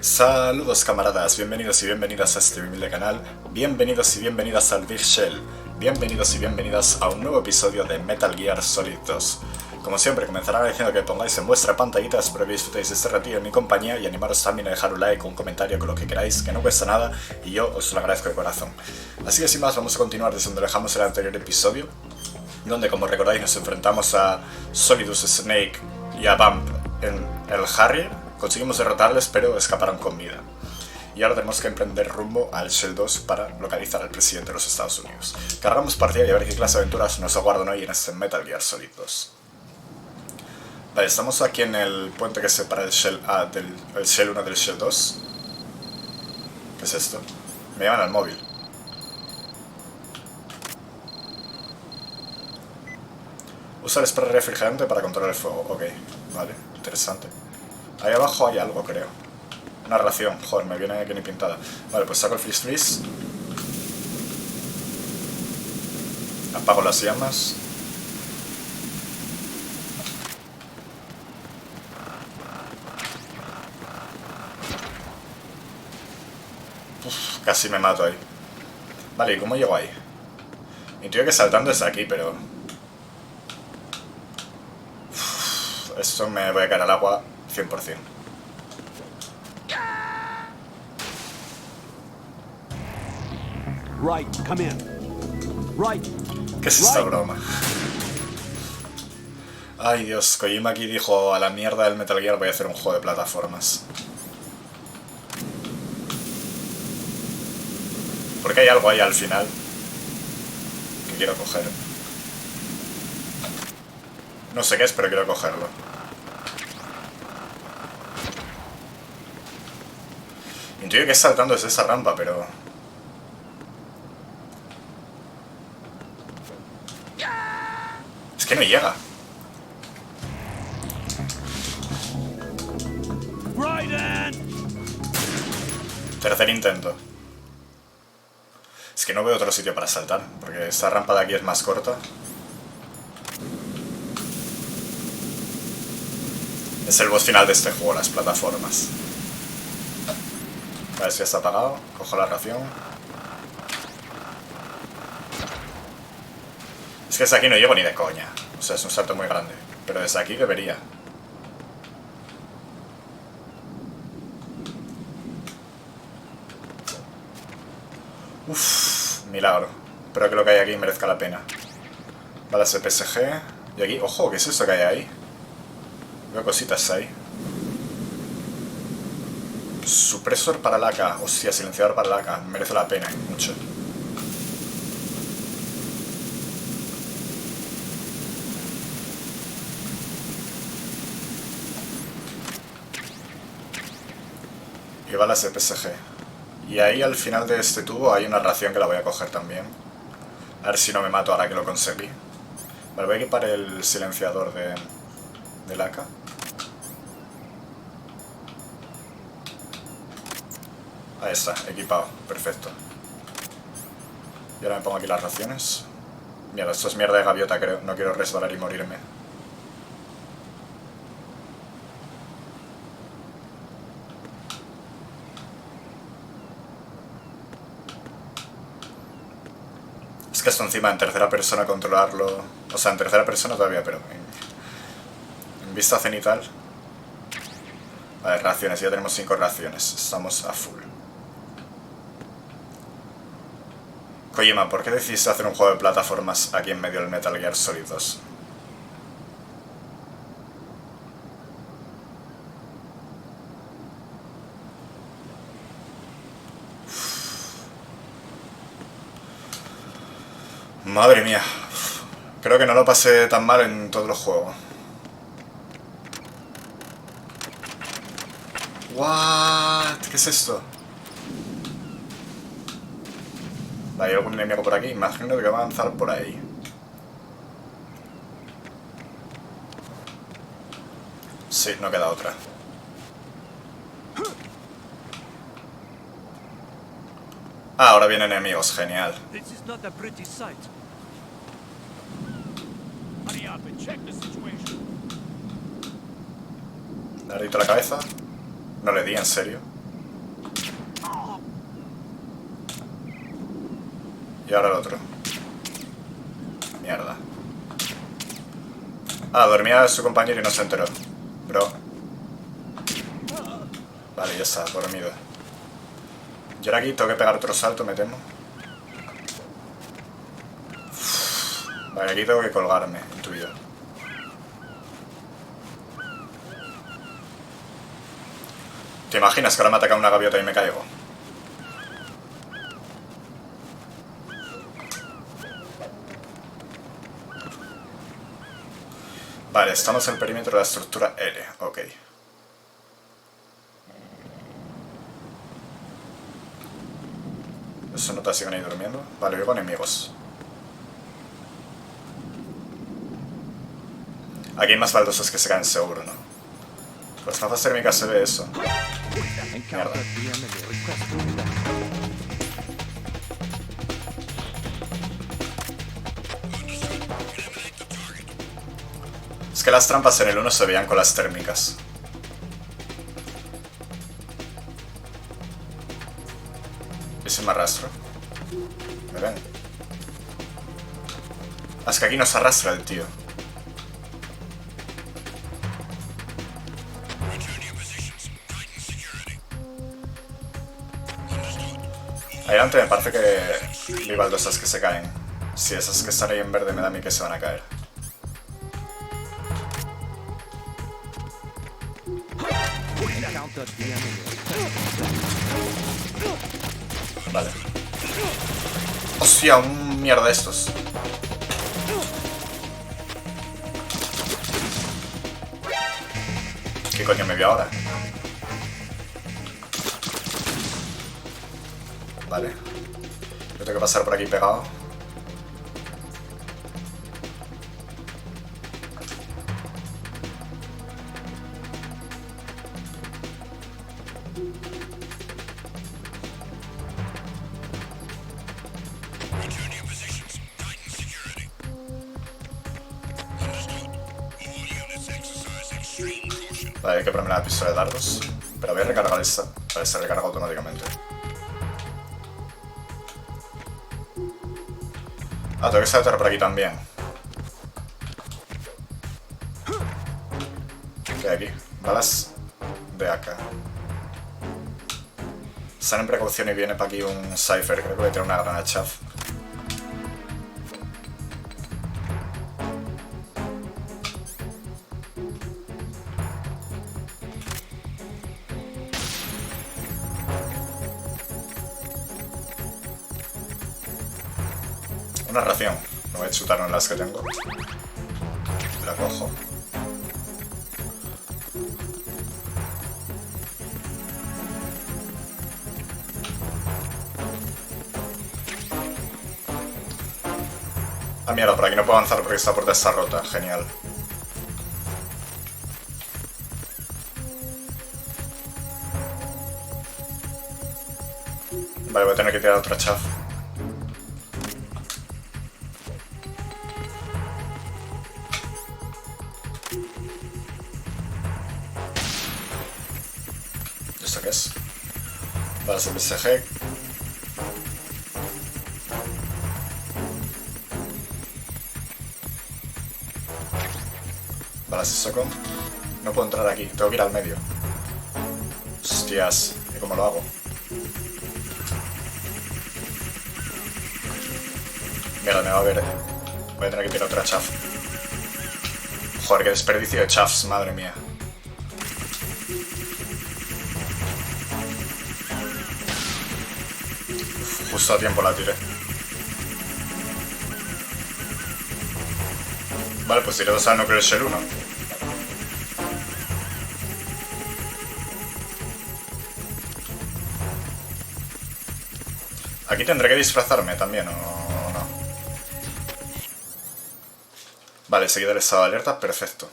Saludos camaradas, bienvenidos y bienvenidas a este humilde canal, bienvenidos y bienvenidas al Big Shell, bienvenidos y bienvenidas a un nuevo episodio de Metal Gear Solid 2. Como siempre, comenzaré agradeciendo que pongáis en vuestra pantallita, espero que disfrutéis de este ratillo en mi compañía y animaros también a dejar un like o un comentario con lo que queráis, que no cuesta nada y yo os lo agradezco de corazón. Así que sin más, vamos a continuar desde donde dejamos el anterior episodio, donde como recordáis nos enfrentamos a Solidus Snake y a Bump en el Harrier. Conseguimos derrotarles, pero escaparon con vida. Y ahora tenemos que emprender rumbo al Shell 2 para localizar al presidente de los Estados Unidos. Cargamos partida y a ver qué clase de aventuras nos aguardan hoy en este Metal Gear Solid 2. Vale, estamos aquí en el puente que separa el Shell A del Shell 1 del Shell 2. ¿Qué es esto? Me llaman al móvil. Usa el spray refrigerante para controlar el fuego. Ok, vale, interesante. Ahí abajo hay algo, creo. Una ración. Joder, me viene aquí ni pintada. Vale, pues saco el freeze. Apago las llamas. Uf, casi me mato ahí. Vale, ¿y cómo llego ahí? Intuyo que saltando es aquí, pero... Uf, esto me voy a caer al agua 100%. Right, come in. Right. ¿Qué es esta broma? Ay Dios, Kojima aquí dijo a la mierda del Metal Gear voy a hacer un juego de plataformas. Porque hay algo ahí al final que quiero coger. No sé qué es, pero quiero cogerlo. Intuyo que es saltando desde esa rampa, pero... Es que no llega. Tercer intento. Es que no veo otro sitio para saltar, porque esta rampa de aquí es más corta. Es el boss final de este juego, las plataformas. Vale, si ya está apagado, cojo la ración. Es que desde aquí no llego ni de coña. O sea, es un salto muy grande. Pero desde aquí debería. Uff, milagro. Espero que lo que hay aquí merezca la pena. Balas de PSG. Y aquí, ojo, ¿qué es esto que hay ahí? Veo cositas ahí. Supresor para la AK. Hostia, silenciador para la AK. Merece la pena, mucho. Y balas de PSG. Y ahí al final de este tubo hay una ración que la voy a coger también. A ver si no me mato ahora que lo conseguí. Vale, voy a equipar el silenciador del AK. Ahí está, equipado, perfecto. Y ahora me pongo aquí las raciones. Mierda, esto es mierda de gaviota, creo. No quiero resbalar y morirme. Es que esto encima en tercera persona controlarlo... O sea, en tercera persona todavía, pero... En vista cenital... Vale, raciones, ya tenemos 5 raciones. Estamos a full. Kojima, ¿por qué decidiste hacer un juego de plataformas aquí en medio del Metal Gear Solid 2? Madre mía. Creo que no lo pasé tan mal en todo el juego. What? ¿Qué es esto? Vale, hay algún enemigo por aquí. Imagino que va a avanzar por ahí. Sí, no queda otra. Ah, ahora vienen enemigos, genial. Le he dado la cabeza. No le di, en serio. ahora el otro. Mierda. Ah, dormía su compañero y no se enteró. Bro. Vale, ya está, dormido. Yo ahora aquí tengo que pegar otro salto, me temo. Vale, aquí tengo que colgarme, intuyo. ¿Te imaginas que ahora me ataca una gaviota y me caigo? Vale, estamos en el perímetro de la estructura L. Ok. ¿Eso no te siguen ahí durmiendo? Vale, vivo enemigos. Aquí hay más baldosas que se caen seguro, ¿no? Pues no hacer mi caso de eso. Mierda. Es que las trampas en el 1 se veían con las térmicas. ¿Y si me arrastro? ¿Me ven? Ah, es que aquí nos arrastra el tío. Ahí delante me parece que vi baldosas que se caen. Si esas que están ahí en verde me da a mí que se van a caer. Vale. Hostia, un mierda de estos. ¿Qué coño me vio ahora? Vale. Yo tengo que pasar por aquí pegado. Vale, hay que ponerme la pistola de dardos. Pero voy a recargar esta. Vale, se recarga automáticamente. Ah, tengo que saltar por aquí también. ¿Qué hay aquí? Balas de AK. Están en precaución y viene para aquí un Cypher. Creo que voy a tirar una granada chaff. Una ración. Me voy a chutar en las que tengo. La cojo. Ah, mierda, por aquí no puedo avanzar porque esta puerta está rota. Genial. Vale, voy a tener que tirar otra chaff. ¿Esto qué es? Vale, es el BSG. Vale, se sacó. No puedo entrar aquí, tengo que ir al medio. Hostias, ¿y cómo lo hago? Mierda, me va a ver. Voy a tener que tirar otra chaff. Joder, qué desperdicio de chaffs, madre mía. Justo a tiempo la tiré. Vale, pues tiré dos a no creo el 1. Aquí tendré que disfrazarme también, ¿o no? Vale, seguido el estado de alerta, perfecto.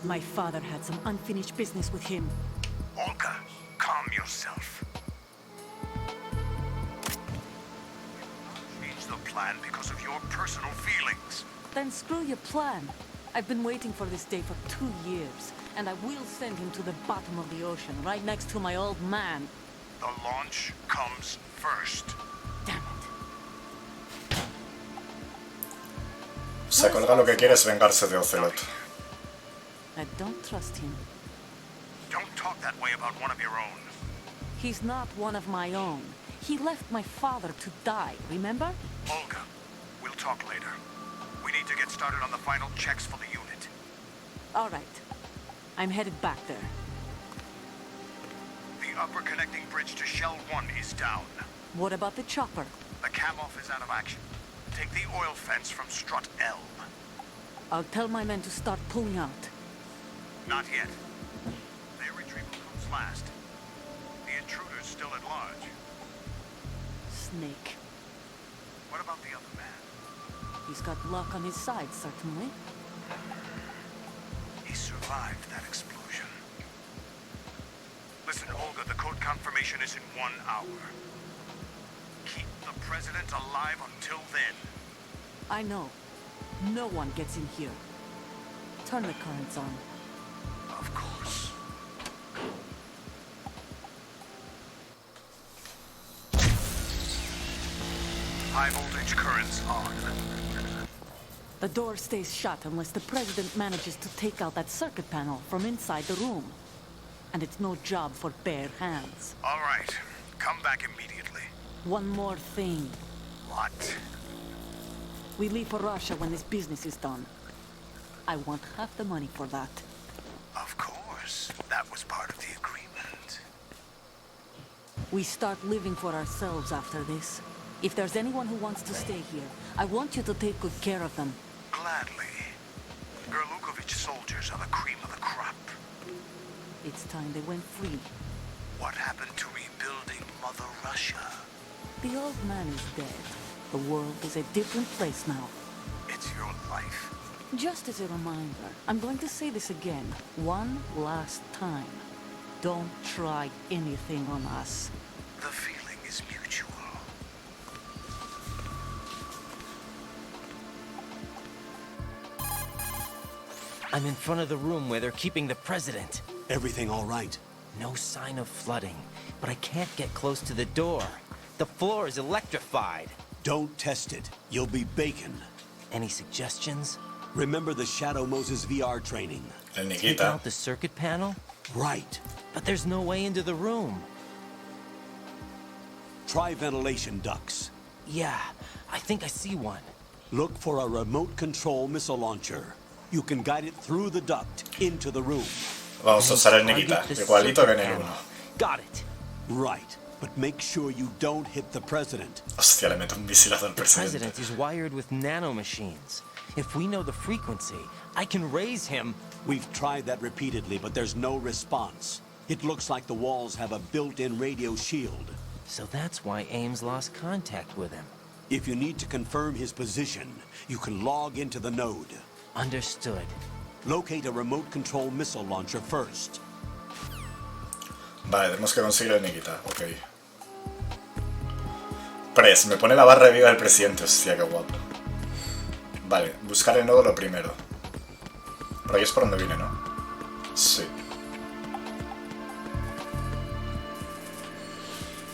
My father had some unfinished business with him. Olga, calm yourself. Reach the plan because of your personal feelings. Then screw your plan. I've been waiting for this day for 2 years, and I will send him to the bottom of the ocean, right next to my old man. The launch comes first. Damn it. Sacolga lo que quiere es vengarse de Ocelot. I don't trust him. Don't talk that way about one of your own. He's not one of my own. He left my father to die, remember? Olga, we'll talk later. We need to get started on the final checks for the unit. All right. I'm headed back there. The upper connecting bridge to Shell 1 is down. What about the chopper? The cam-off is out of action. Take the oil fence from strut L. I'll tell my men to start pulling out. Not yet. Their retrieval comes last. The intruder's still at large. Snake. What about the other man? He's got luck on his side, certainly. He survived that explosion. Listen, Olga, the code confirmation is in 1 hour. Keep the President alive until then. I know. No one gets in here. Turn the currents on. Of course. High voltage currents on. The door stays shut unless the President manages to take out that circuit panel from inside the room. And it's no job for bare hands. All right. Come back immediately. One more thing. What? We leave for Russia when this business is done. I want half the money for that. Of course. That was part of the agreement. We start living for ourselves after this. If there's anyone who wants to stay here, I want you to take good care of them. Gladly. Gerlukovich soldiers are the cream of the crop. It's time they went free. What happened to rebuilding Mother Russia? The old man is dead. The world is a different place now. It's your life. Just as a reminder, I'm going to say this again, one last time. Don't try anything on us. The feeling is mutual. I'm in front of the room where they're keeping the President. Everything all right? No sign of flooding, but I can't get close to the door. The floor is electrified. Don't test it. You'll be bacon. Any suggestions? Remember the Shadow Moses VR training? El Take Nikita. out the circuit panel? Right. But there's no way into the room. Try ventilation ducts. Yeah, I think I see one. Look for a remote control missile launcher. You can guide it through the duct into the room. Vamos a usar el Nikita, Target the igualito que en el circuit 1. panel. Got it. Right. But make sure you don't hit the President. Hostia, le meto un misilazo al The presidente. President is wired with nanomachines. If we know the frequency, I can raise him. We've tried that repeatedly, but there's no response. It looks like the walls have a built-in radio shield. So that's why Ames lost contact with him. If you need to confirm his position, you can log into the node. Understood. Locate a remote control missile launcher first. Vale, tenemos que conseguir el Nikita, ok. Press, me pone la barra de vida del presidente, hostia, qué guapo. Vale, buscar el nodo lo primero. Por ahí es por donde vine, ¿no? Sí.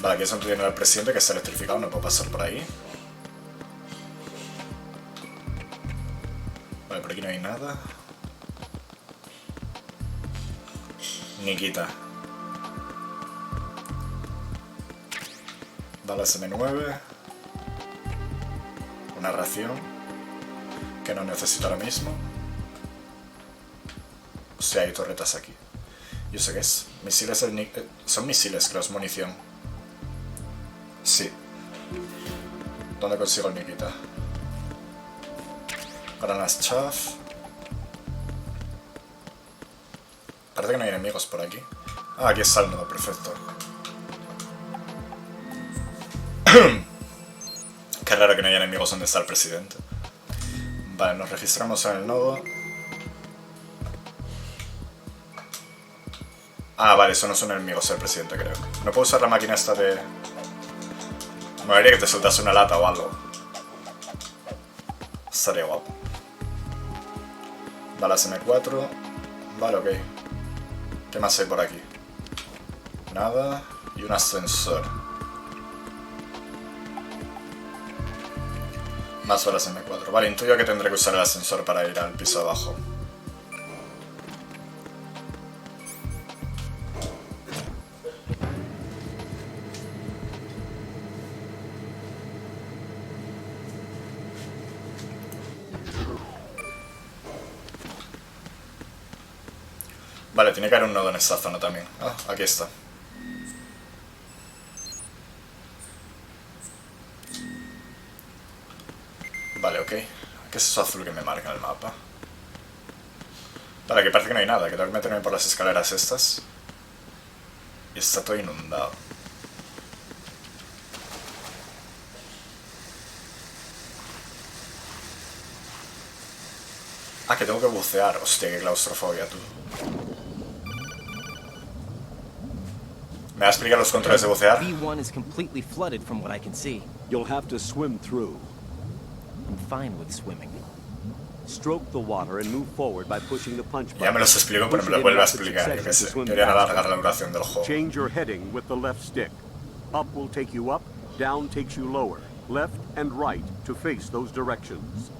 Vale, aquí es donde viene el presidente que está electrificado, no puedo pasar por ahí. Vale, por aquí no hay nada. Nikita. Balas M9. Una ración que no necesito ahora mismo. O sea, hay torretas aquí. ¿Yo sé qué es? Misiles son misiles, creo, es munición. Sí. ¿Dónde consigo el Nikita? Granadas chaff. Parece que no hay enemigos por aquí. Ah, aquí está el nodo, perfecto. Qué raro que no haya enemigos donde está el presidente. Vale, nos registramos en el nodo. Ah, vale, eso no son enemigos del presidente, creo. No puedo usar la máquina esta de... Me diría que te soltase una lata o algo. Estaría guapo. Balas M4. Vale, ok. ¿Qué más hay por aquí? Nada. Y un ascensor. Más balas M4. Vale, intuyo que tendré que usar el ascensor para ir al piso de abajo. Vale, tiene que haber un nodo en esta zona también. Ah, aquí está. Vale, ok. ¿Qué es eso azul que me marca en el mapa? Vale, que parece que no hay nada, que tengo que meterme por las escaleras estas. Y está todo inundado. Ah, que tengo que bucear. Hostia, qué claustrofobia, tú. ¿Me va a explicar los controles de bucear? B1 is completely flooded from what I can see. You'll have to swim through. I'm fine with swimming. Stroke the water and move forward by pushing the punch button. Ya me los explico, pero me lo vuelve a explicar. Yo qué sé. Querían alargar la duración del juego. Change your heading with the left stick. Up will take you up, down takes you lower. Left and right to face those directions.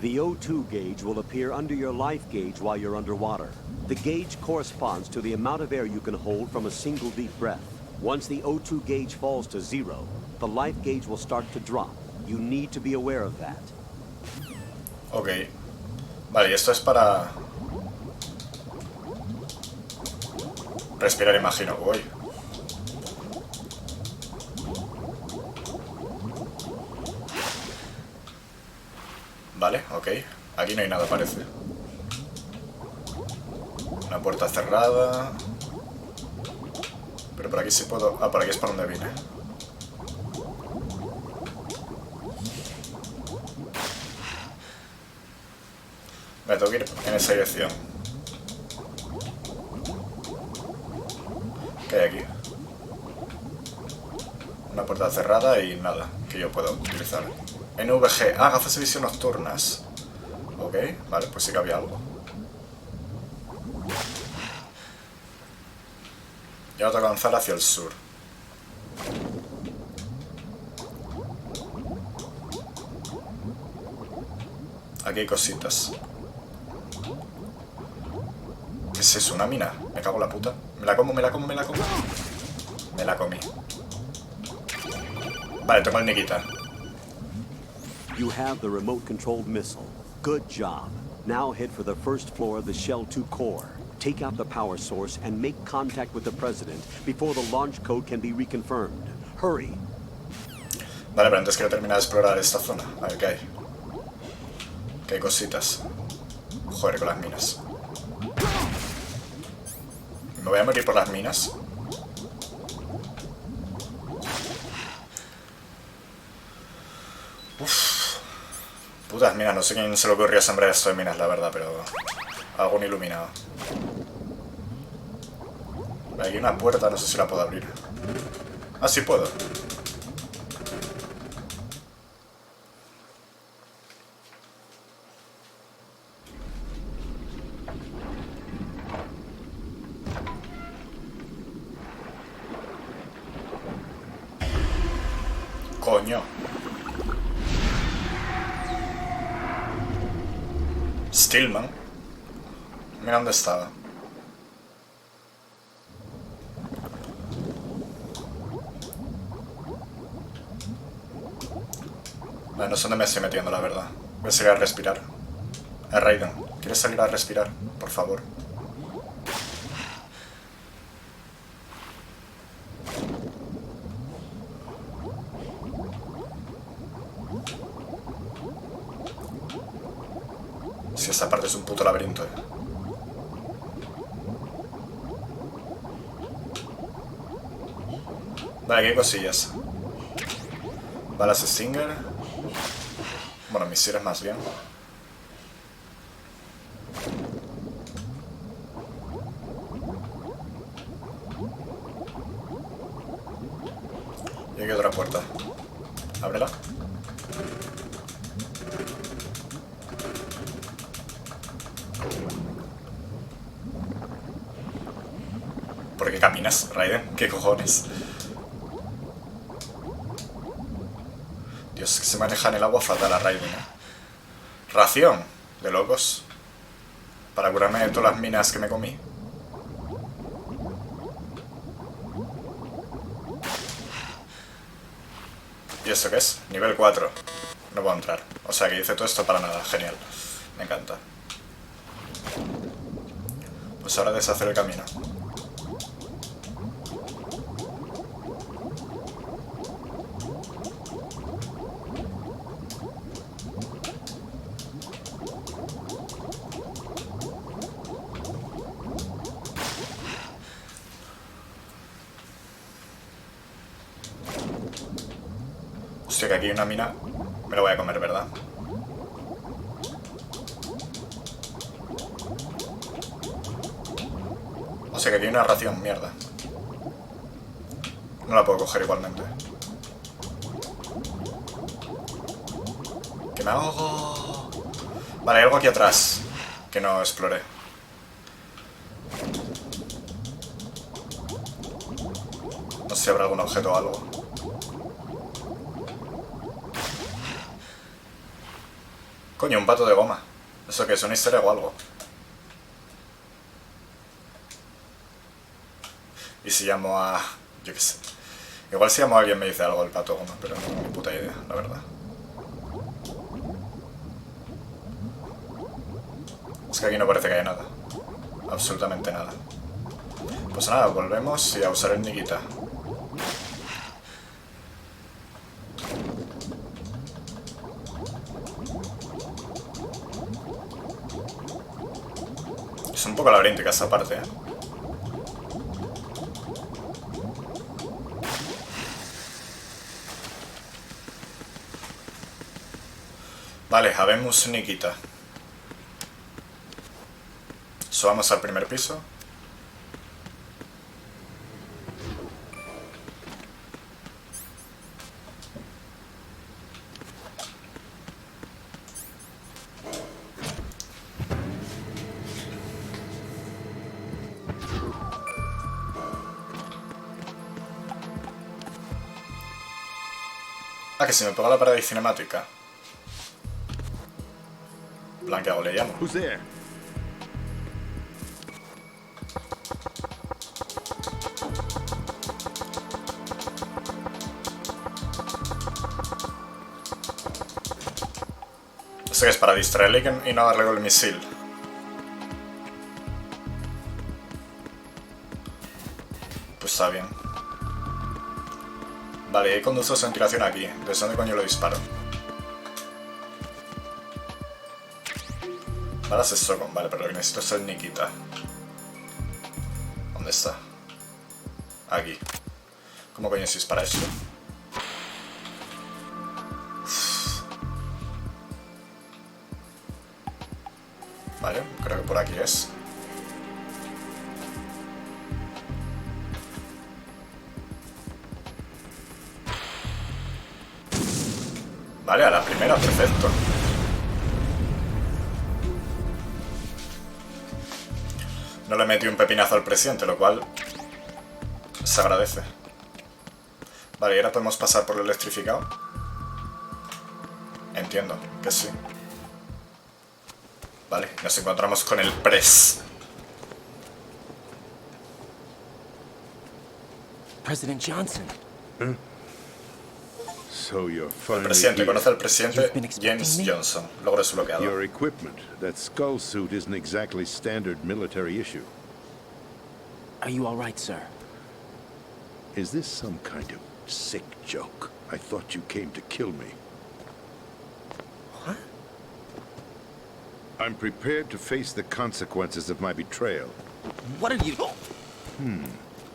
The O2 gauge will appear under your life gauge while you're underwater. The gauge corresponds to the amount of air you can hold from a single deep breath. Once the O2 gauge falls to 0, the life gauge will start to drop. You need to be aware of that. Ok. Vale, y esto es para... respirar, imagino. Uy. Vale, ok. Aquí no hay nada, parece. Una puerta cerrada. Pero por aquí sí puedo... Ah, por aquí es por donde vine. Me tengo que ir en esa dirección. ¿Qué hay aquí? Una puerta cerrada y nada que yo pueda utilizar. NVG. Ah, gafas de visión nocturnas. Ok, vale, pues sí que había algo. Y ahora tengo que avanzar hacia el sur. Aquí hay cositas. ¿Qué es eso? ¿Una mina? Me cago en la puta. Me la como, me la como, me la como. Me la comí. Vale, tengo el Nikita. You have the remote-controlled missile. Good job. Now head for the first floor of the Shell 2 core. Take out the power source and make contact with the President before the launch code can be reconfirmed. Hurry. Vale, pero antes quiero terminar de explorar esta zona. A ver qué hay. Que hay cositas. Joder, con las minas. ¿Me voy a morir por las minas? Uff. Putas minas, no sé quién se le ocurrió sembrar esto de minas, la verdad, pero... algún iluminado. Hay una puerta, no sé si la puedo abrir. Ah, sí puedo. Coño. Stillman. Mira dónde estaba. Vale, no sé dónde me estoy metiendo, la verdad. Voy a salir a respirar. Raiden, ¿quieres salir a respirar? Por favor. Si esta parte es un puto laberinto, Vale, aquí hay cosillas. Balas Stinger. Bueno, misiles más bien. Y aquí hay otra puerta. Ábrela. minas, Raiden, ¿qué cojones? Dios, que se maneja en el agua fatal a Raiden, ¿eh? Ración, de locos. Para curarme de todas las minas que me comí. ¿Y esto qué es? Nivel 4. No puedo entrar. O sea que hice todo esto para nada. Genial. Me encanta. Pues ahora deshacer el camino. Hostia, que aquí hay una mina. Me la voy a comer, ¿verdad? O sea que aquí hay una ración, mierda. No la puedo coger igualmente. ¡Que me ahogo! Vale, hay algo aquí atrás que no exploré. No sé si habrá algún objeto o algo. Coño, un pato de goma. ¿Eso qué es? ¿Una historia o algo? ¿Y si llamo a...? Yo qué sé. Igual si llamo a alguien me dice algo el pato de goma, pero no tengo ni puta idea, la verdad. Es que aquí no parece que haya nada. Absolutamente nada. Pues nada, volvemos y a usar el Nikita. Es un poco laberíntica esta parte, ¿eh? Vale, habemos Nikita. Subamos al primer piso. Ah, que se me pega la pared cinemática. Blanqueado le llamo. Who's there? Esto que es para distraerle y no darle con el misil. Pues está bien. Vale, hay conductos de ventilación aquí. ¿Desde dónde coño lo disparo? Balas es Socon, vale, pero lo que necesito es el Nikita. ¿Dónde está? Aquí. ¿Cómo coño se dispara esto? Vale, creo que por aquí es. Vale, a la primera, perfecto. No le metí un pepinazo al presidente, lo cual se agradece. Vale, y ahora podemos pasar por el electrificado. Entiendo que sí. Vale, nos encontramos con el Pres. President Johnson. So you're El finally presidente, here. conoce al presidente You've been expecting James me? Johnson. Logro desbloqueado. Your equipment, that skull suit isn't exactly standard military issue. Are you all right, sir? Is this some kind of sick joke? I thought you came to kill me. What? I'm prepared to face the consequences of my betrayal. What are you...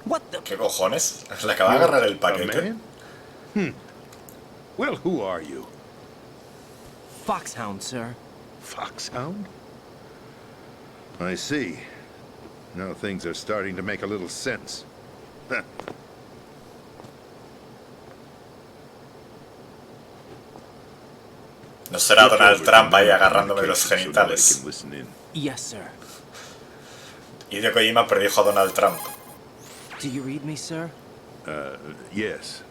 What the... ¿Qué cojones? ¿Le acaba de agarrar el A paquete? man? Well, who are you? Foxhound, sir. Foxhound? I see. Now things are starting to make a little sense. Huh. No será Look Donald over Trump the ahí agarrándome communications los so nobody genitales. can listen in. Yes, sir. Hideo Kojima predijo a Donald Trump. Do you read me, sir? Yes.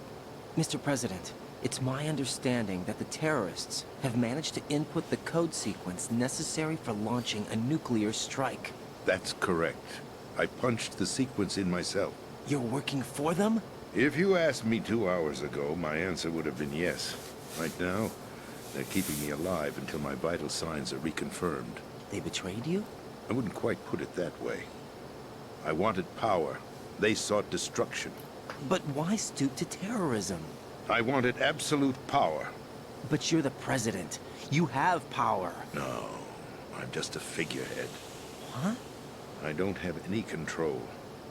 Mr. President, it's my understanding that the terrorists have managed to input the code sequence necessary for launching a nuclear strike. That's correct. I punched the sequence in myself. You're working for them? If you asked me 2 hours ago, my answer would have been yes. Right now, they're keeping me alive until my vital signs are reconfirmed. They betrayed you? I wouldn't quite put it that way. I wanted power. They sought destruction. But why stoop to terrorism? I wanted absolute power. But you're the president. You have power. No, I'm just a figurehead. Huh? I don't have any control.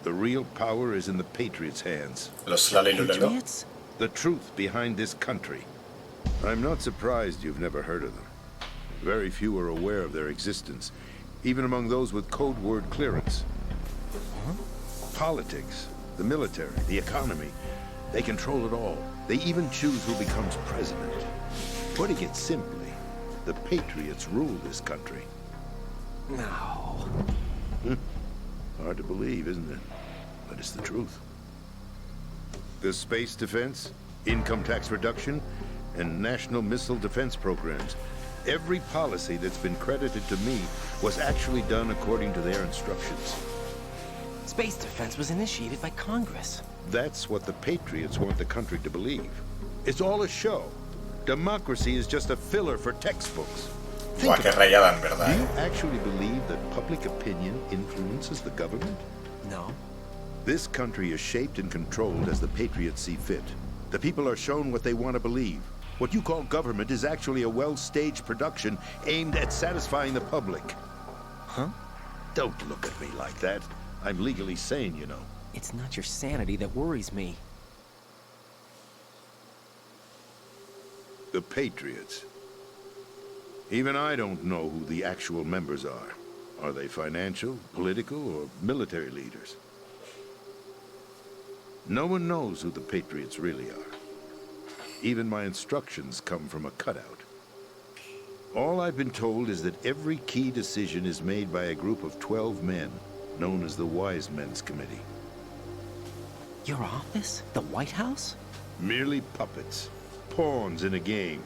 The real power is in the Patriots' hands. Los Lalilulelo. Patriots? The truth behind this country. I'm not surprised you've never heard of them. Very few are aware of their existence, even among those with code word clearance. Huh? Politics, the military, the economy, they control it all. They even choose who becomes president. Putting it simply, the Patriots rule this country. No. Hard to believe, isn't it? But it's the truth. The space defense, income tax reduction, and national missile defense programs. Every policy that's been credited to me was actually done according to their instructions. Space defense was initiated by Congress. That's what the Patriots want the country to believe. It's all a show. Democracy is just a filler for textbooks. Buah, qué rayada, en Do verdad, you actually believe that public opinion influences the government? No. This country is shaped and controlled as the Patriots see fit. The people are shown what they want to believe. What you call government is actually a well-staged production aimed at satisfying the public. Huh? Don't look at me like that. I'm legally sane, you know. It's not your sanity that worries me. The Patriots. Even I don't know who the actual members are. Are they financial, political, or military leaders? No one knows who the Patriots really are. Even my instructions come from a cutout. All I've been told is that every key decision is made by a group of 12 men, known as the Wise Men's Committee. Your office? The White House? Merely puppets, pawns in a game.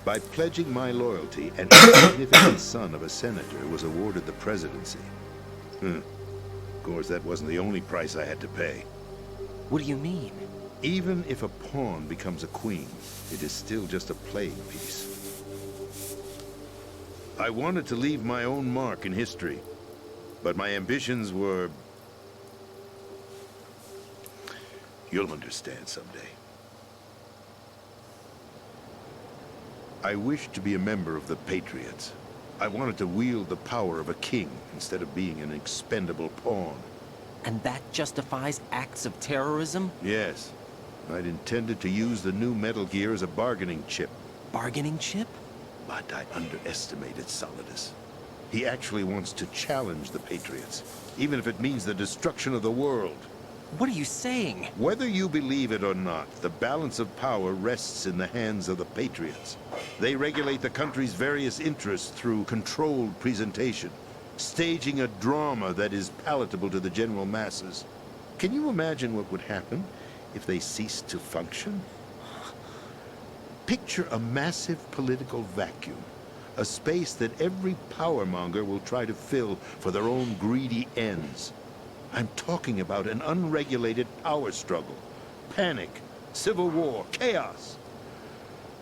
By pledging my loyalty, an insignificant son of a senator was awarded the presidency. Of course, that wasn't the only price I had to pay. What do you mean? Even if a pawn becomes a queen, it is still just a playing piece. I wanted to leave my own mark in history, but my ambitions were... You'll understand someday. I wished to be a member of the Patriots. I wanted to wield the power of a king instead of being an expendable pawn. And that justifies acts of terrorism? Yes. I'd intended to use the new Metal Gear as a bargaining chip. Bargaining chip? But I underestimated Solidus. He actually wants to challenge the Patriots, even if it means the destruction of the world. What are you saying? Whether you believe it or not, the balance of power rests in the hands of the Patriots. They regulate the country's various interests through controlled presentation, staging a drama that is palatable to the general masses. Can you imagine what would happen if they ceased to function? Picture a massive political vacuum, a space that every powermonger will try to fill for their own greedy ends. I'm talking about an unregulated power struggle, panic, civil war, chaos.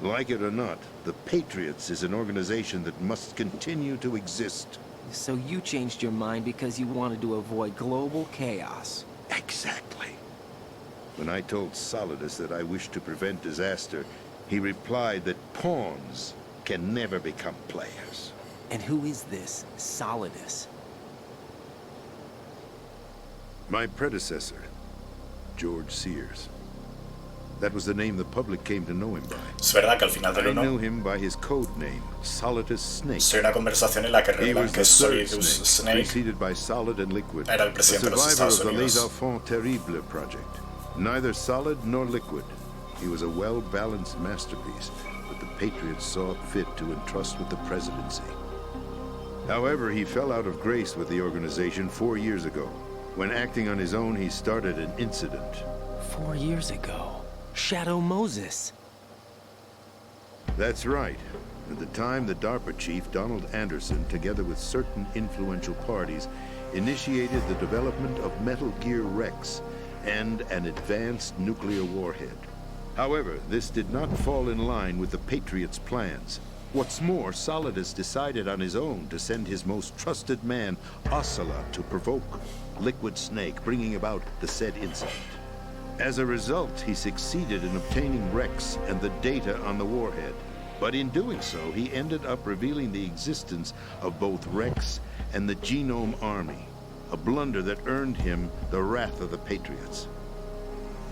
Like it or not, the Patriots is an organization that must continue to exist. So you changed your mind because you wanted to avoid global chaos. Exactly. When I told Solidus that I wished to prevent disaster, he replied that pawns can never become players. And who is this Solidus? My predecessor, George Sears. That was the name the public came to know him by. Es verdad que al final del I knew 1 him by his code name, Solidus Snake. hay una conversación en la que He revelan was que the third Solidus Snake, Snake preceded by Solid and Liquid, era el a presidente de los survivor Estados of the Les Unidos. Enfants Terribles project. Neither Solid nor Liquid. He was a well-balanced masterpiece that the Patriots saw fit to entrust with the presidency. However, he fell out of grace with the organization 4 years ago. When acting on his own, he started an incident. 4 years ago. Shadow Moses. That's right. At the time, the DARPA chief, Donald Anderson, together with certain influential parties, initiated the development of Metal Gear Rex and an advanced nuclear warhead. However, this did not fall in line with the Patriots' plans. What's more, Solidus decided on his own to send his most trusted man, Ocelot, to provoke Liquid Snake, bringing about the said incident. As a result, he succeeded in obtaining Rex and the data on the warhead. But in doing so, he ended up revealing the existence of both Rex and the Genome Army, a blunder that earned him the wrath of the Patriots.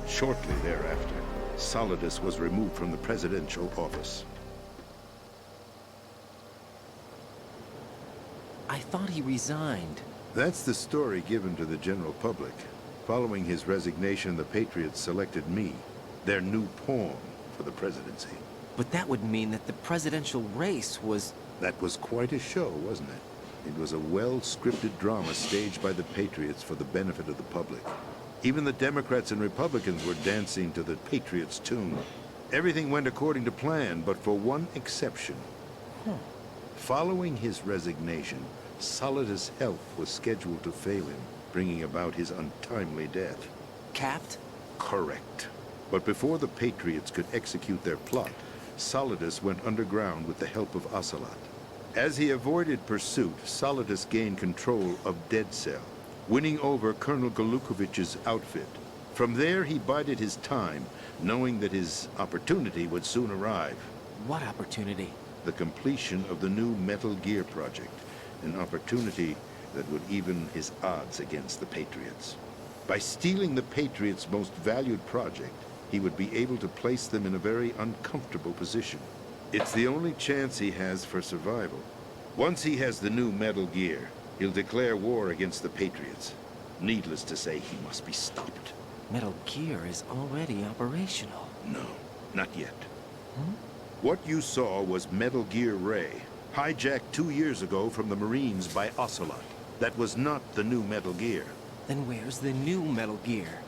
Shortly thereafter, Solidus was removed from the presidential office. I thought he resigned. That's the story given to the general public. Following his resignation, the Patriots selected me, their new pawn, for the presidency. But that would mean that the presidential race was... That was quite a show, wasn't it? It was a well-scripted drama staged by the Patriots for the benefit of the public. Even the Democrats and Republicans were dancing to the Patriots' tune. Everything went according to plan, but for one exception. Following his resignation, Solidus' health was scheduled to fail him, bringing about his untimely death. Capped? Correct. But before the Patriots could execute their plot, Solidus went underground with the help of Ocelot. As he avoided pursuit, Solidus gained control of Dead Cell, winning over Colonel Golukovich's outfit. From there, he bided his time, knowing that his opportunity would soon arrive. What opportunity? The completion of the new Metal Gear project, an opportunity that would even his odds against the Patriots. By stealing the Patriots' most valued project, he would be able to place them in a very uncomfortable position. It's the only chance he has for survival. Once he has the new Metal Gear, he'll declare war against the Patriots. Needless to say, he must be stopped. Metal Gear is already operational. No, not yet. What you saw was Metal Gear Ray, hijacked 2 years ago from the Marines by Ocelot. That was not the new Metal Gear. Then where's the new Metal Gear?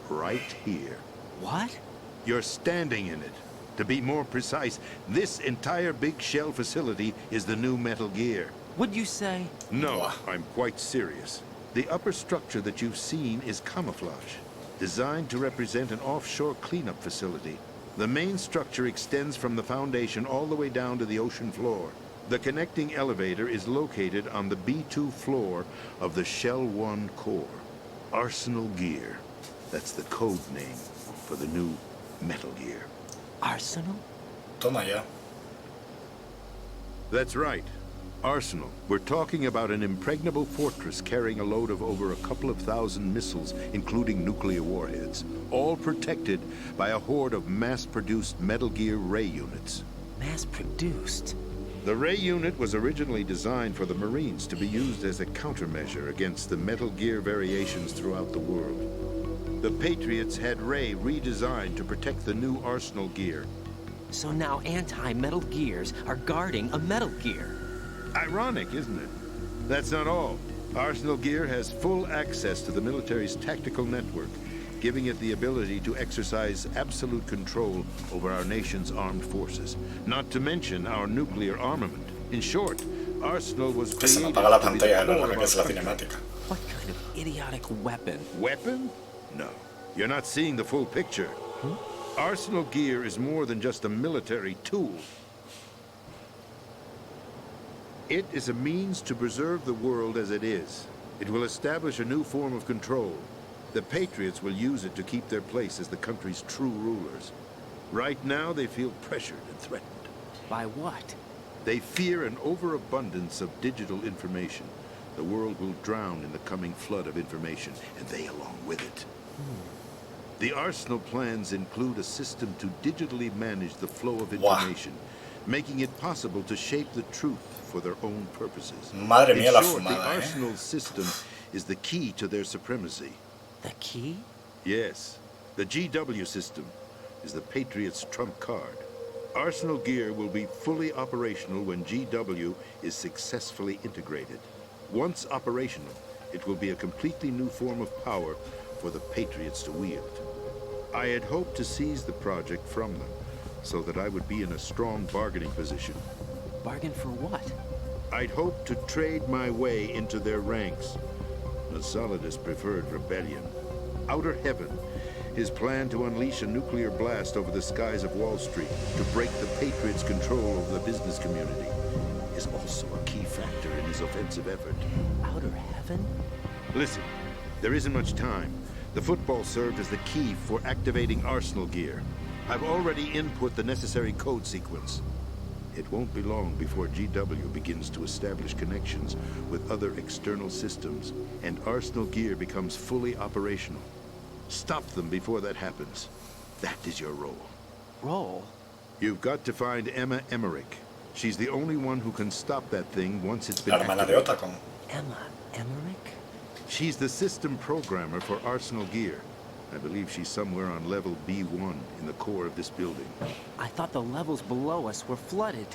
Right here. What? You're standing in it. To be more precise, this entire big shell facility is the new Metal Gear. What'd you say? No, I'm quite serious. The upper structure that you've seen is camouflage, designed to represent an offshore cleanup facility. The main structure extends from the foundation all the way down to the ocean floor. The connecting elevator is located on the B2 floor of the Shell 1 core. Arsenal Gear. That's the code name for the new Metal Gear. Arsenal? Toma ya. That's right. Arsenal. We're talking about an impregnable fortress carrying a load of over a couple of thousand missiles, including nuclear warheads, all protected by a horde of mass-produced Metal Gear Ray units. Mass-produced? The Ray unit was originally designed for the Marines to be used as a countermeasure against the Metal Gear variations throughout the world. The Patriots had Ray redesigned to protect the new Arsenal Gear. So now anti-Metal Gears are guarding a Metal Gear. Ironic, isn't it? That's not all. Arsenal Gear has full access to the military's tactical network, giving it the ability to exercise absolute control over our nation's armed forces, not to mention our nuclear armament. In short, Arsenal was Que se me created apaga la to be pantalla the de core lo of que es la our country. cinemática. What kind of idiotic weapon? Weapon? No. You're not seeing the full picture. Arsenal Gear is more than just a military tool. It is a means to preserve the world as it is. It will establish a new form of control. The Patriots will use it to keep their place as the country's true rulers. Right now, they feel pressured and threatened. By what? They fear an overabundance of digital information. The world will drown in the coming flood of information, and they along with it. The Arsenal plans include a system to digitally manage the flow of information, making it possible to shape the truth for their own purposes. Madre mía la In short, the fumada, Arsenal system is the key to their supremacy. The key? Yes, the GW system is the Patriots' trump card. Arsenal Gear will be fully operational when GW is successfully integrated. Once operational, It will be a completely new form of power for the Patriots to wield. I had hoped to seize the project from them, so that I would be in a strong bargaining position. Bargain for what? I'd hoped to trade my way into their ranks. Solidus preferred rebellion. Outer Heaven, his plan to unleash a nuclear blast over the skies of Wall Street to break the Patriots' control over the business community, is also a key factor in his offensive effort. Outer Heaven? Listen, there isn't much time. The football served as the key for activating Arsenal gear. I've already input the necessary code sequence. It won't be long before GW begins to establish connections with other external systems, and Arsenal gear becomes fully operational. Stop them before that happens. That is your role. Role? You've got to find Emma Emmerich. She's the only one who can stop that thing once it's been La hermana de activated. Otacon. Emma Emmerich? She's the system programmer for Arsenal gear. I believe she's somewhere on level B1 in the core of this building. I thought the levels below us were flooded.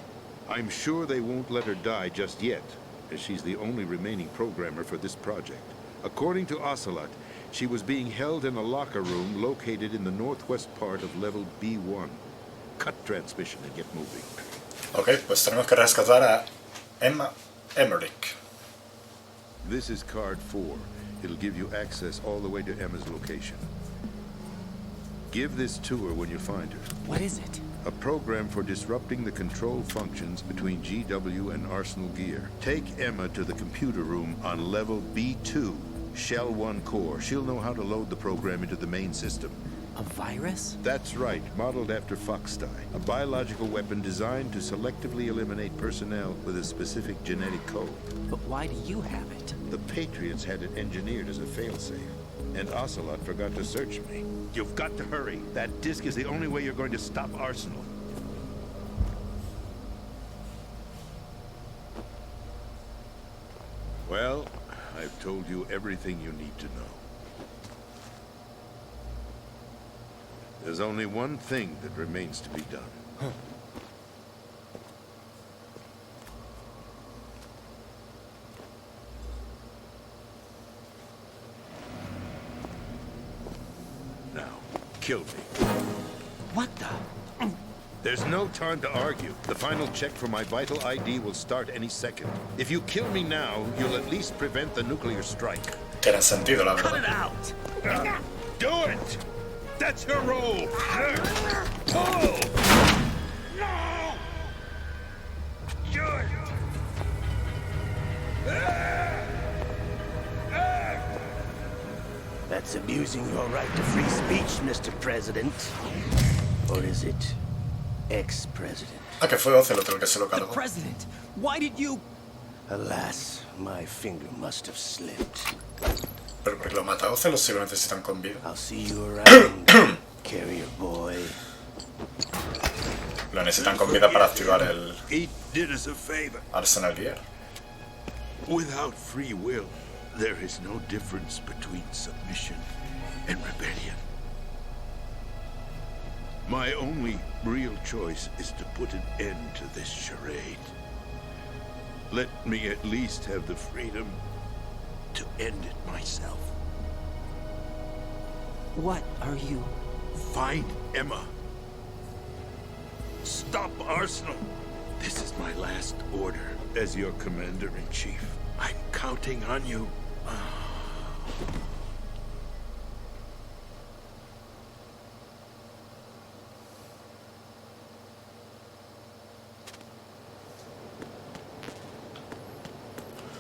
I'm sure they won't let her die just yet, as she's the only remaining programmer for this project. According to Ocelot, she was being held in a locker room located in the northwest part of level B1. Cut transmission and get moving. Ok, pues tenemos que rescatar a Emma Emmerich. This is card 4. It'll give you access all the way to Emma's location. Give this to her when you find her. What is it? A program for disrupting the control functions between GW and Arsenal gear. Take Emma to the computer room on level B2, Shell 1 core. She'll know how to load the program into the main system. A virus? That's right, modeled after Foxdie. A biological weapon designed to selectively eliminate personnel with a specific genetic code. But why do you have it? The Patriots had it engineered as a failsafe, and Ocelot forgot to search me. You've got to hurry. That disk is the only way you're going to stop Arsenal. Well, I've told you everything you need to know. There's only one thing that remains to be done. Now, kill me. What the? There's no time to argue. The final check for my vital ID will start any second. If you kill me now, you'll at least prevent the nuclear strike. Tiene sentido, la Cut verdad. it out! Do it! That's your role! Pull! No! That's abusing your right to free speech, Mr. President. Or is it ex-president? Ah, que fue Ocelot el que se lo The cargó. president! Why did you... Alas, my finger must have slipped. Pero porque lo mata Ocelot si lo necesitan con vida. I'll see you around, carrier boy. Lo necesitan con vida para activar el He did us a favor. Arsenal Gear. Without free will, there is no difference between submission and rebellion. My only real choice is to put an end to this charade. Let me at least have the freedom to end it myself. What are you... Find Emma. Stop Arsenal. This is my last order as your commander-in-chief. I'm counting on you.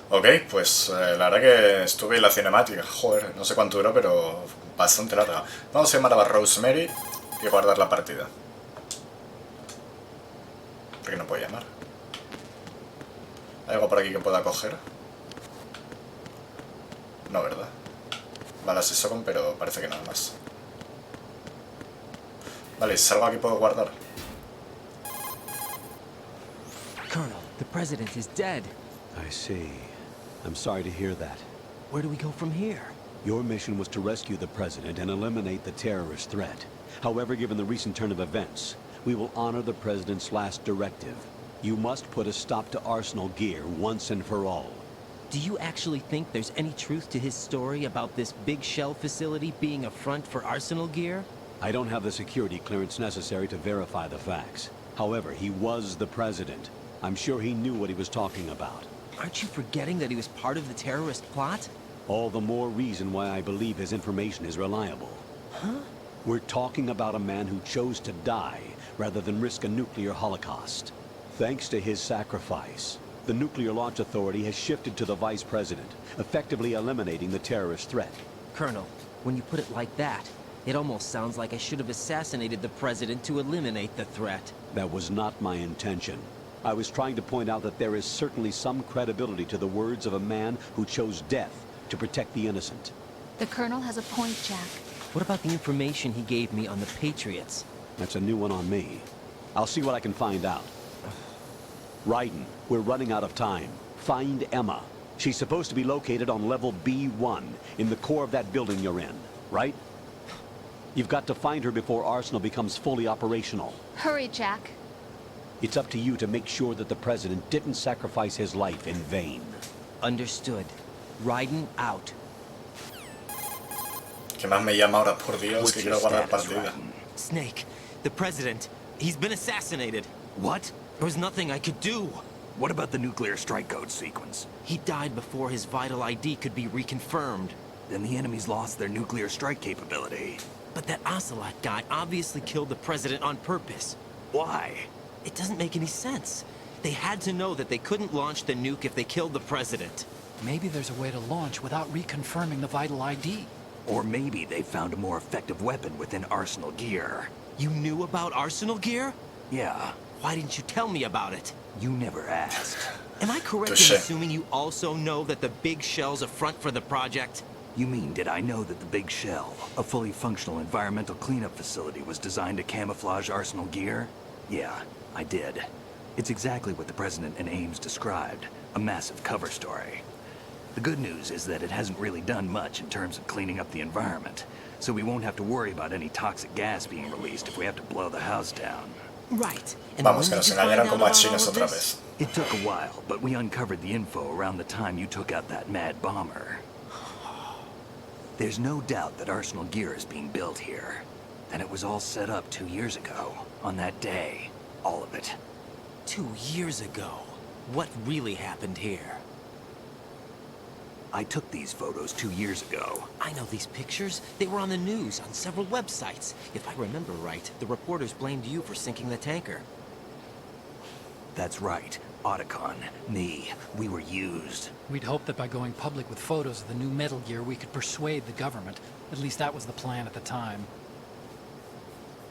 Ok, pues la verdad que estuve en la cinemática. Joder, no sé cuánto duró, pero bastante larga. Vamos a llamar a Rosemary y guardar la partida. ¿Por qué no puedo llamar? ¿Hay algo por aquí que pueda coger? No, ¿verdad? Balas y Socon, pero parece que nada más. Vale, si salgo aquí puedo guardar. Colonel, the president is dead. I see. I'm sorry to hear that. Where do we go from here? Your mission was to rescue the president and eliminate the terrorist threat. However, given the recent turn of events, we will honor the president's last directive. You must put a stop to Arsenal gear once and for all. Do you actually think there's any truth to his story about this big shell facility being a front for Arsenal gear? I don't have the security clearance necessary to verify the facts. However, he was the president. I'm sure he knew what he was talking about. Aren't you forgetting that he was part of the terrorist plot? All the more reason why I believe his information is reliable. Huh? We're talking about a man who chose to die rather than risk a nuclear holocaust. Thanks to his sacrifice, the Nuclear Launch Authority has shifted to the vice president, effectively eliminating the terrorist threat. Colonel, when you put it like that, it almost sounds like I should have assassinated the president to eliminate the threat. That was not my intention. I was trying to point out that there is certainly some credibility to the words of a man who chose death to protect the innocent. The Colonel has a point, Jack. What about the information he gave me on the Patriots? That's a new one on me. I'll see what I can find out. Raiden, we're running out of time. Find Emma. She's supposed to be located on level B1, in the core of that building you're in, right? You've got to find her before Arsenal becomes fully operational. Hurry, Jack. It's up to you to make sure that the president didn't sacrifice his life in vain. Understood. Raiden out. ¿Qué más me llama ahora, por Dios, que quiero guardar partida? Snake, the president, he's been assassinated. What? There was nothing I could do. What about the nuclear strike code sequence? He died before his vital ID could be reconfirmed. Then the enemy's lost their nuclear strike capability. But that Ocelot guy obviously killed the president on purpose. Why? It doesn't make any sense. They had to know that they couldn't launch the nuke if they killed the president. Maybe there's a way to launch without reconfirming the vital ID. Or maybe they found a more effective weapon within Arsenal gear. You knew about Arsenal gear? Yeah, Why didn't you tell me about it? you never asked. Am I correct in Touché. assuming you also know that the big shell's a front for the project? You mean, did I know that the Big Shell, a fully functional environmental cleanup facility, was designed to camouflage Arsenal gear? Yeah, I did. It's exactly what the President and Ames described, a massive cover story. The good news is that it hasn't really done much in terms of cleaning up the environment, so we won't have to worry about any toxic gas being released if we have to blow the house down. Right. And Vamos, when que nos did you find engañaron out como a about chinos all of otra this? vez. It took a while, but we uncovered the info around the time you took out that mad bomber. There's no doubt that Arsenal gear is being built here. And it was all set up 2 years ago, on that day. All of it. 2 years ago. What really happened here? I took these photos 2 years ago. I know these pictures. They were on the news, on several websites. If I remember right, the reporters blamed you for sinking the tanker. That's right. Otacon, me, we were used. We'd hoped that by going public with photos of the new Metal Gear, we could persuade the government. At least that was the plan at the time.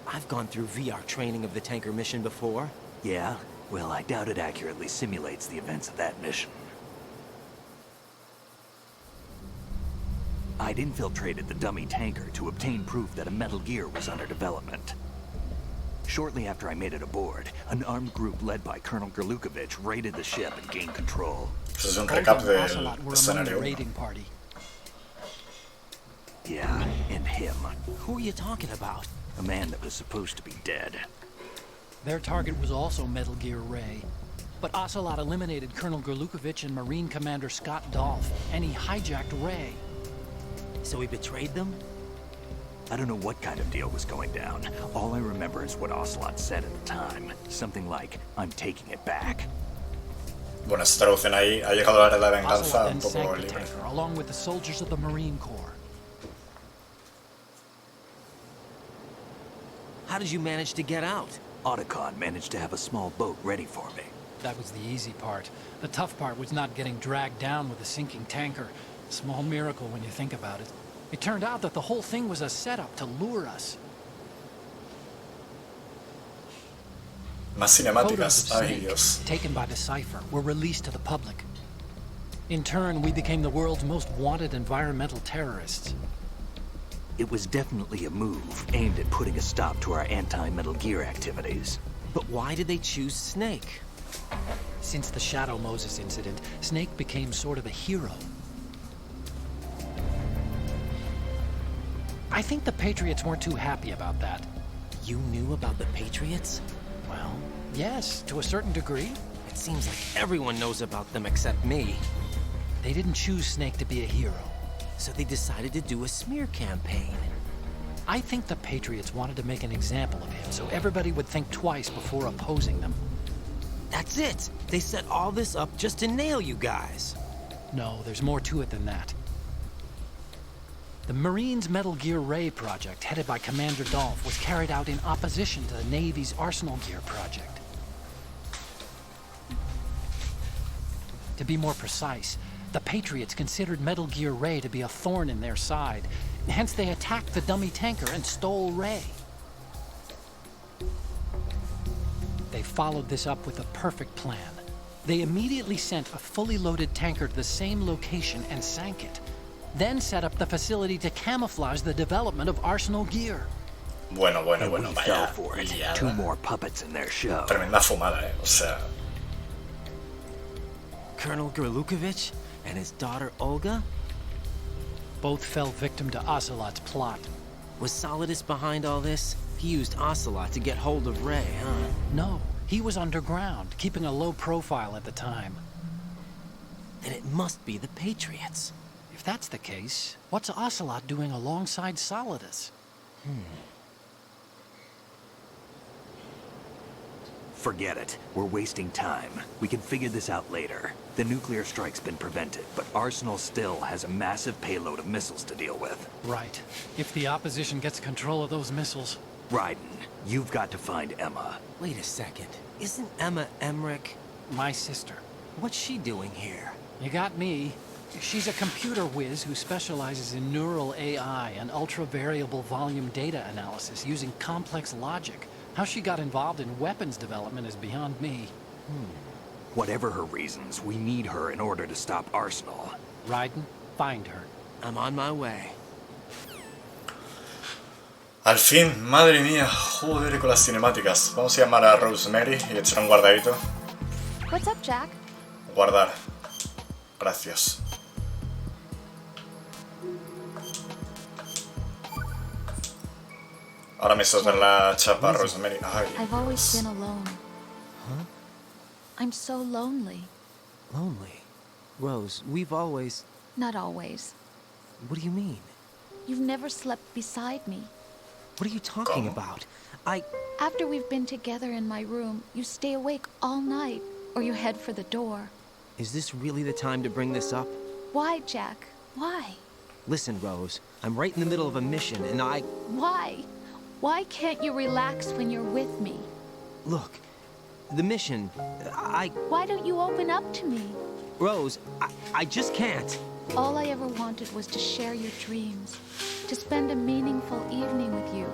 I've gone through VR training of the tanker mission before. Yeah? Well, I doubt it accurately simulates the events of that mission. I'd infiltrated the dummy tanker to obtain proof that a Metal Gear was under development. Shortly after I made it aboard, an armed group led by Colonel Gerlukovich raided the ship and gained control. Pues es un Olga recap and del Ocelot were among the escenario 1. raiding party. Yeah, and him. Who are you talking about? A man that was supposed to be dead. Their target was also Metal Gear Ray. But Ocelot eliminated Colonel Gerlukovich and Marine Commander Scott Dolph, and he hijacked Ray. So he betrayed them? I don't know what kind of deal was going down. All I remember is what Ocelot said at the time. Something like, I'm taking it back. Bueno, esta traducción ahí ha llegado la hora de la venganza Ocelot un then poco sank the libre. tanker, along with the soldiers of the Marine Corps. How did you manage to get out? Otacon managed to have a small boat ready for me. That was the easy part. The tough part was not getting dragged down with a sinking tanker. Small miracle when you think about it. It turned out that the whole thing was a setup to lure us. Más Photos cinemáticas. of Ay, Snake, Dios. taken by the Cypher, were released to the public. In turn, we became the world's most wanted environmental terrorists. It was definitely a move aimed at putting a stop to our anti-Metal Gear activities. But why did they choose Snake? Since the Shadow Moses incident, Snake became sort of a hero. I think the Patriots weren't too happy about that. You knew about the Patriots? Well, yes, to a certain degree. It seems like everyone knows about them except me. They didn't choose Snake to be a hero. So they decided to do a smear campaign. I think the Patriots wanted to make an example of him so everybody would think twice before opposing them. That's it! They set all this up just to nail you guys. No, there's more to it than that. The Marines' Metal Gear Ray project, headed by Commander Dolph, was carried out in opposition to the Navy's Arsenal Gear project. To be more precise, the Patriots considered Metal Gear Ray to be a thorn in their side. Hence, they attacked the dummy tanker and stole Ray. They followed this up with a perfect plan. They immediately sent a fully loaded tanker to the same location and sank it. Then set up the facility to camouflage the development of Arsenal Gear. Bueno, We fell vaya for it. liada. 2 more puppets in their show. Tremenda fumada, o sea... Colonel Gerlukovich and his daughter Olga? Both fell victim to Ocelot's plot. Was Solidus behind all this? He used Ocelot to get hold of Ray, huh? No, he was underground, keeping a low profile at the time. Then it must be the Patriots. If that's the case, what's Ocelot doing alongside Solidus? Forget it. We're wasting time. We can figure this out later. The nuclear strike's been prevented, but Arsenal still has a massive payload of missiles to deal with. Right. If the opposition gets control of those missiles... Raiden, you've got to find Emma. Wait a second. Isn't Emma Emmerich? My sister. What's she doing here? You got me. She's a computer whiz who specializes in neural AI and ultra-variable volume data analysis using complex logic. How she got involved in weapons development is beyond me. Whatever her reasons, we need her in order to stop Arsenal. Raiden, find her. I'm on my way. Al fin, madre mía, joder con las cinemáticas. Vamos a llamar a Rosemary y echar un guardadito. What's up, Jack? Guardar. Gracias. Ahora me soltan la chapa, Rosemary. Ay, I've always been alone. Huh? I'm so lonely. Lonely? Rose, we've always... Not always. What do you mean? You've never slept beside me. What are you talking about? After we've been together in my room, you stay awake all night, or you head for the door. Is this really the time to bring this up? Why, Jack? Why? Listen, Rose, I'm right in the middle of a mission, and Why? Why can't you relax when you're with me? Look, the mission, Why don't you open up to me? Rose, I just can't. All I ever wanted was to share your dreams, to spend a meaningful evening with you.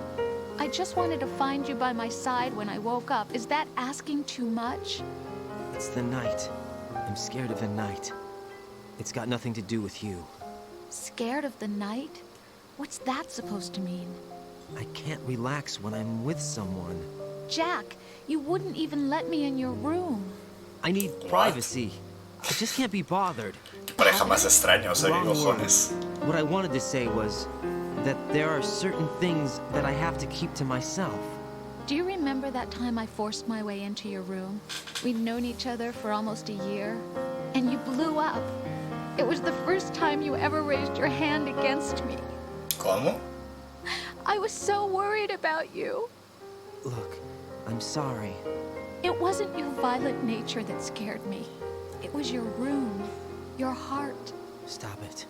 I just wanted to find you by my side when I woke up. Is that asking too much? It's the night. I'm scared of the night. It's got nothing to do with you. Scared of the night? What's that supposed to mean? I can't relax when I'm with someone. Jack, you wouldn't even let me in your room. I need privacy. I just can't be bothered. pareja más extraña, o sea, ¿qué cojones? What I wanted to say was that there are certain things that I have to keep to myself. Do you remember that time I forced my way into your room? We'd known each other for almost a year, and you blew up. It was the first time you ever raised your hand against me. ¿Cómo? I was so worried about you. Look, I'm sorry. It wasn't your violent nature that scared me. It was your room, your heart. Stop it.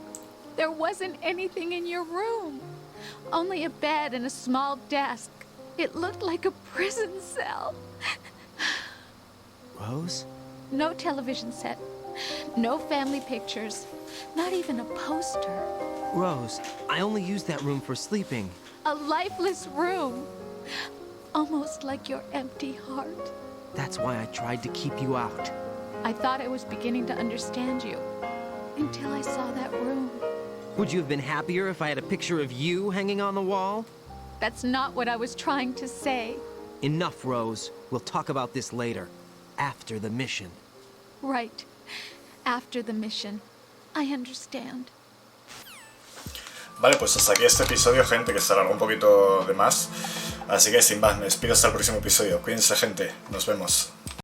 There wasn't anything in your room. Only a bed and a small desk. It looked like a prison cell. Rose? No television set. No family pictures. Not even a poster. Rose, I only use that room for sleeping. A lifeless room. Almost like your empty heart. That's why I tried to keep you out. I thought I was beginning to understand you. Until I saw that room. Would you have been happier if I had a picture of you hanging on the wall? That's not what I was trying to say. Enough, Rose. We'll talk about this later. After the mission. Right. After the mission. I understand. Vale, pues hasta aquí este episodio, gente, que se alargó un poquito de más. Así que sin más, me despido hasta el próximo episodio. Cuídense, gente. Nos vemos.